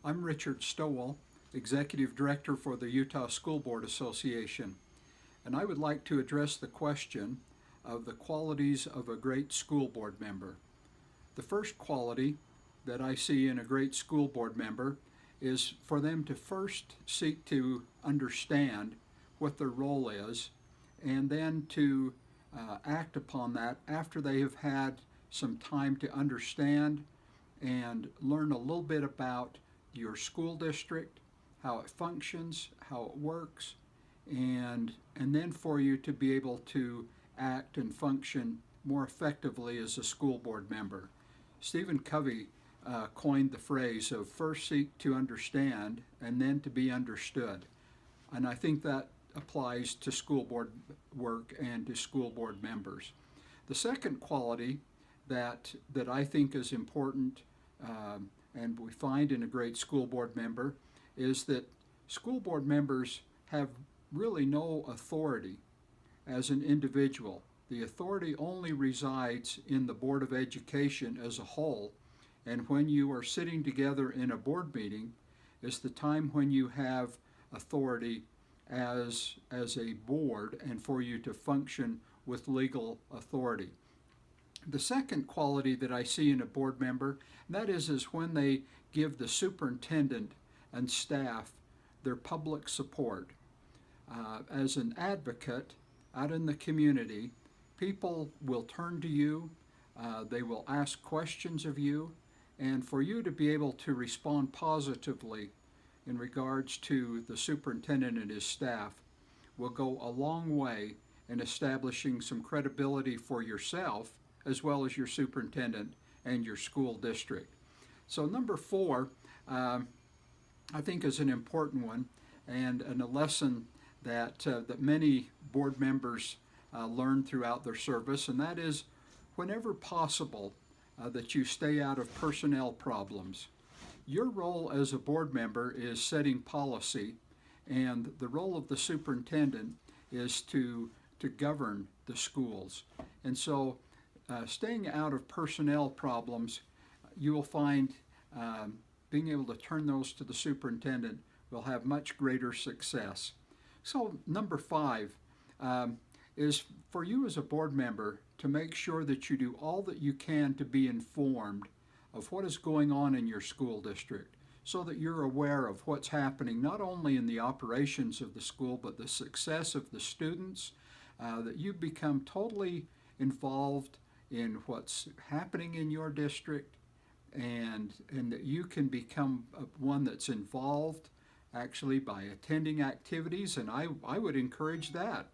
I'm Richard Stowell, Executive Director for the Utah School Board Association, and I would like to address the question of the qualities of a great school board member. The first quality that I see in a great school board member is for them to first seek to understand what their role is and then to act upon that after they have had some time to understand and learn a little bit about your school district, how it functions, how it works, and then for you to be able to act and function more effectively as a school board member. Stephen Covey coined the phrase of first seek to understand and then to be understood. And I think that applies to school board work and to school board members. The second quality that I think is important and we find in a great school board member is that school board members have really no authority as an individual. The authority only resides in the Board of Education as a whole, and when you are sitting together in a board meeting is the time when you have authority as a board and for you to function with legal authority. The second quality that I see in a board member, that is when they give the superintendent and staff their public support. As an advocate out in the community, people will turn to you, they will ask questions of you, and for you to be able to respond positively in regards to the superintendent and his staff will go a long way in establishing some credibility for yourself as well as your superintendent and your school district. So number 4, I think is an important one and a lesson that many board members learn throughout their service, and that is whenever possible that you stay out of personnel problems. Your role as a board member is setting policy, and the role of the superintendent is to govern the schools. And so staying out of personnel problems, you will find being able to turn those to the superintendent will have much greater success. So number 5 is for you as a board member to make sure that you do all that you can to be informed of what is going on in your school district so that you're aware of what's happening not only in the operations of the school but the success of the students, that you become totally involved in what's happening in your district and that you can become one that's involved actually by attending activities, and I would encourage that,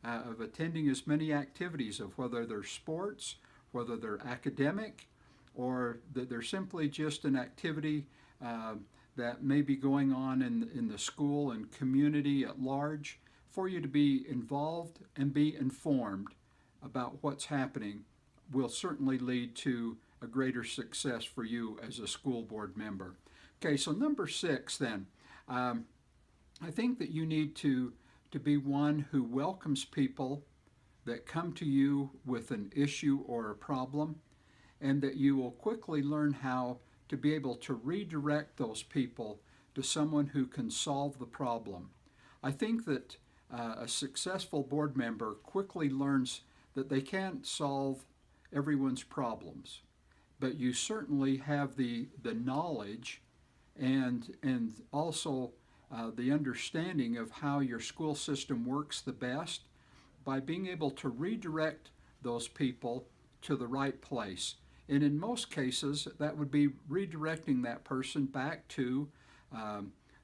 of attending as many activities of whether they're sports, whether they're academic, or that they're simply just an activity that may be going on in the school and community at large, for you to be involved and be informed about what's happening will certainly lead to a greater success for you as a school board member. Okay, so number 6 then, I think that you need to be one who welcomes people that come to you with an issue or a problem, and that you will quickly learn how to be able to redirect those people to someone who can solve the problem. I think that a successful board member quickly learns that they can't solve everyone's problems, but you certainly have the knowledge and also the understanding of how your school system works the best by being able to redirect those people to the right place. And in most cases, that would be redirecting that person back to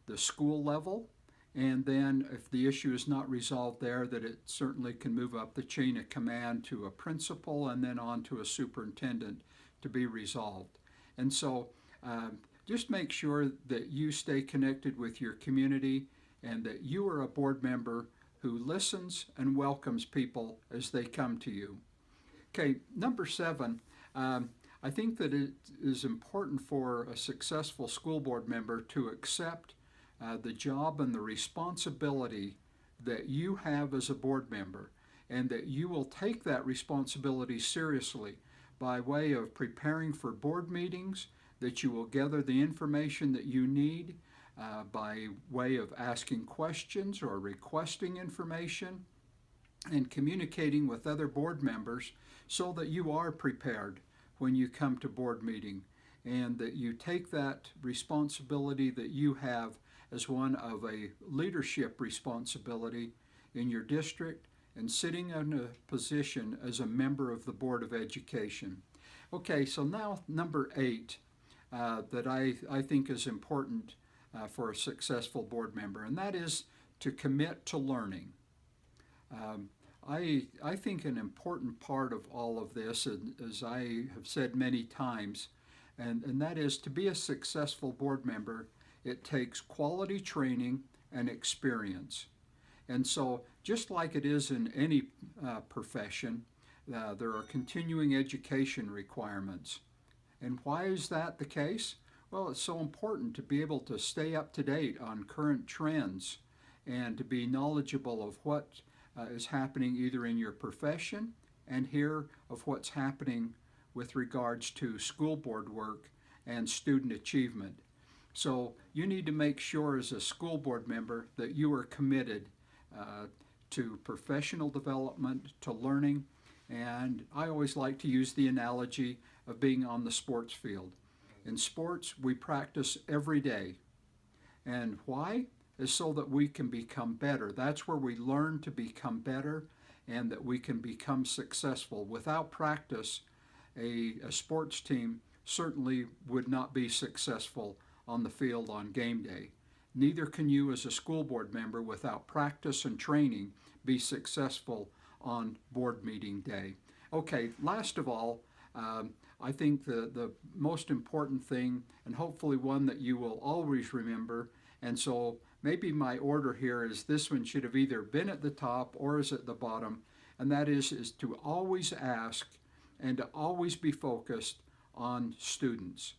the school level, and then if the issue is not resolved there, that it certainly can move up the chain of command to a principal and then on to a superintendent to be resolved. And so just make sure that you stay connected with your community and that you are a board member who listens and welcomes people as they come to you. Okay, number 7, I think that it is important for a successful school board member to accept the job and the responsibility that you have as a board member, and that you will take that responsibility seriously by way of preparing for board meetings, that you will gather the information that you need by way of asking questions or requesting information and communicating with other board members so that you are prepared when you come to board meeting, and that you take that responsibility that you have as one of a leadership responsibility in your district and sitting in a position as a member of the Board of Education. Okay, so now number 8 that I think is important for a successful board member, and that is to commit to learning. I think an important part of all of this, as I have said many times, and that is to be a successful board member, it takes quality training and experience. And so, just like it is in any profession, there are continuing education requirements. And why is that the case? Well, it's so important to be able to stay up to date on current trends and to be knowledgeable of what is happening either in your profession and hear of what's happening with regards to school board work and student achievement. So you need to make sure as a school board member that you are committed to professional development, to learning, and I always like to use the analogy of being on the sports field. In sports, we practice every day. And why? Is so that we can become better. That's where we learn to become better and that we can become successful. Without practice, a sports team certainly would not be successful on the field on game day. Neither can you as a school board member without practice and training be successful on board meeting day. Okay, last of all, I think the most important thing, and hopefully one that you will always remember, and so maybe my order here is this one should have either been at the top or is at the bottom, and that is to always ask and to always be focused on students.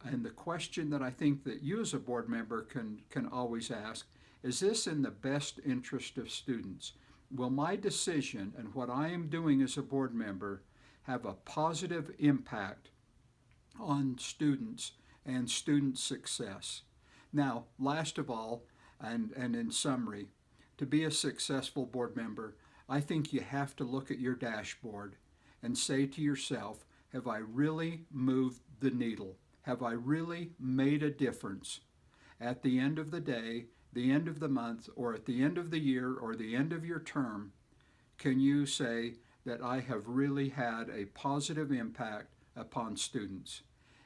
And the question that I think that you as a board member can always ask, is this in the best interest of students? Will my decision and what I am doing as a board member have a positive impact on students and student success? Now, last of all, and in summary, to be a successful board member, I think you have to look at your dashboard and say to yourself, have I really moved the needle? Have I really made a difference? At the end of the day, the end of the month, or at the end of the year, or the end of your term, can you say that I have really had a positive impact upon students?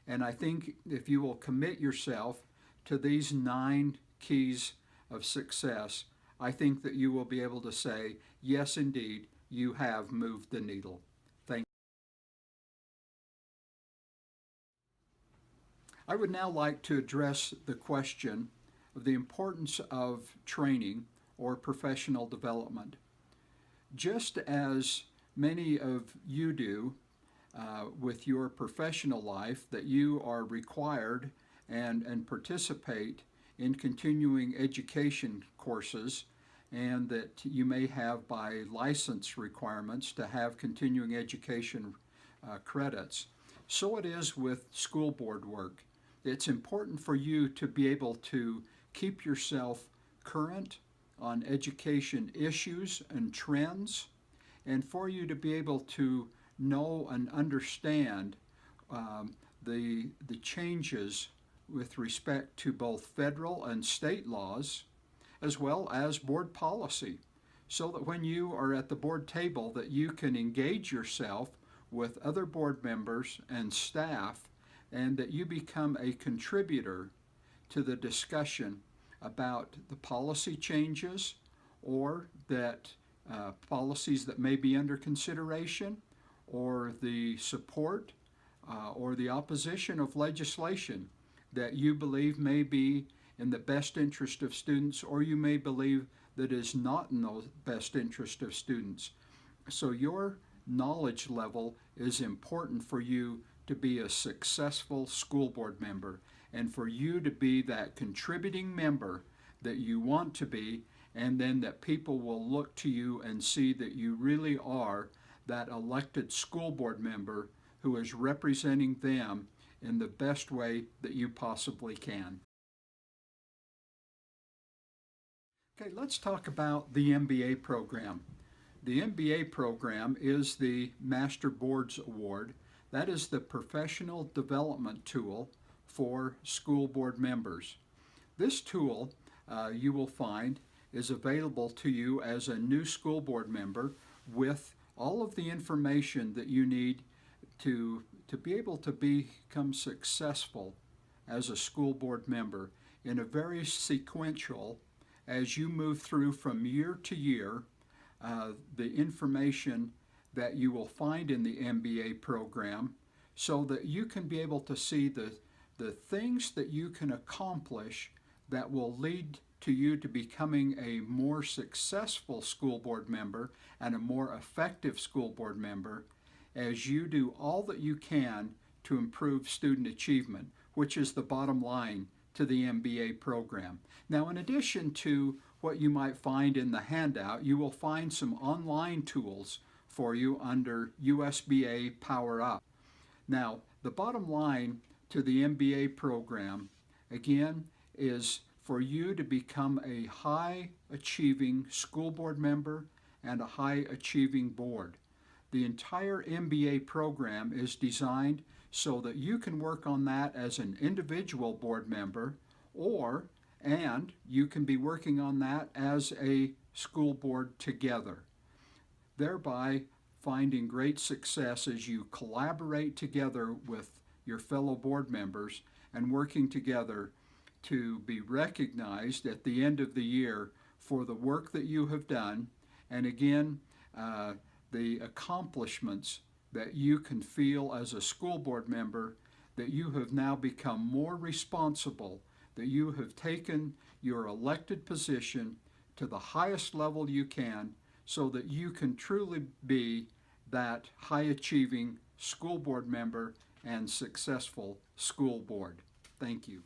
And I think if you will commit yourself to these 9 keys of success, I think that you will be able to say, yes, indeed, you have moved the needle. Thank you. I would now like to address the question of the importance of training or professional development. Just as many of you do with your professional life, that you are required and participate in continuing education courses, and that you may have by license requirements to have continuing education credits. So it is with school board work. It's important for you to be able to keep yourself current on education issues and trends, and for you to be able to know and understand the changes with respect to both federal and state laws, as well as board policy, so that when you are at the board table that you can engage yourself with other board members and staff, and that you become a contributor to the discussion about the policy changes or that policies that may be under consideration, or the support or the opposition of legislation that you believe may be in the best interest of students, or you may believe that is not in the best interest of students. So your knowledge level is important for you to be a successful school board member, and for you to be that contributing member that you want to be, and then that people will look to you and see that you really are that elected school board member who is representing them in the best way that you possibly can. Okay, let's talk about the MBA program. The MBA program is the Master Boards Award. That is the professional development tool for school board members. This tool, you will find, is available to you as a new school board member with all of the information that you need to be able to become successful as a school board member in a very sequential, as you move through from year to year, the information that you will find in the MBA program so that you can be able to see the things that you can accomplish that will lead to you to becoming a more successful school board member and a more effective school board member as you do all that you can to improve student achievement, which is the bottom line to the MBA program. Now, in addition to what you might find in the handout, you will find some online tools for you under USBA Power Up. Now, the bottom line to the MBA program, again, is for you to become a high-achieving school board member and a high-achieving board. The entire MBA program is designed so that you can work on that as an individual board member, and you can be working on that as a school board together, thereby finding great success as you collaborate together with your fellow board members and working together to be recognized at the end of the year for the work that you have done, and again, the accomplishments that you can feel as a school board member, that you have now become more responsible, that you have taken your elected position to the highest level you can so that you can truly be that high-achieving school board member and successful school board. Thank you.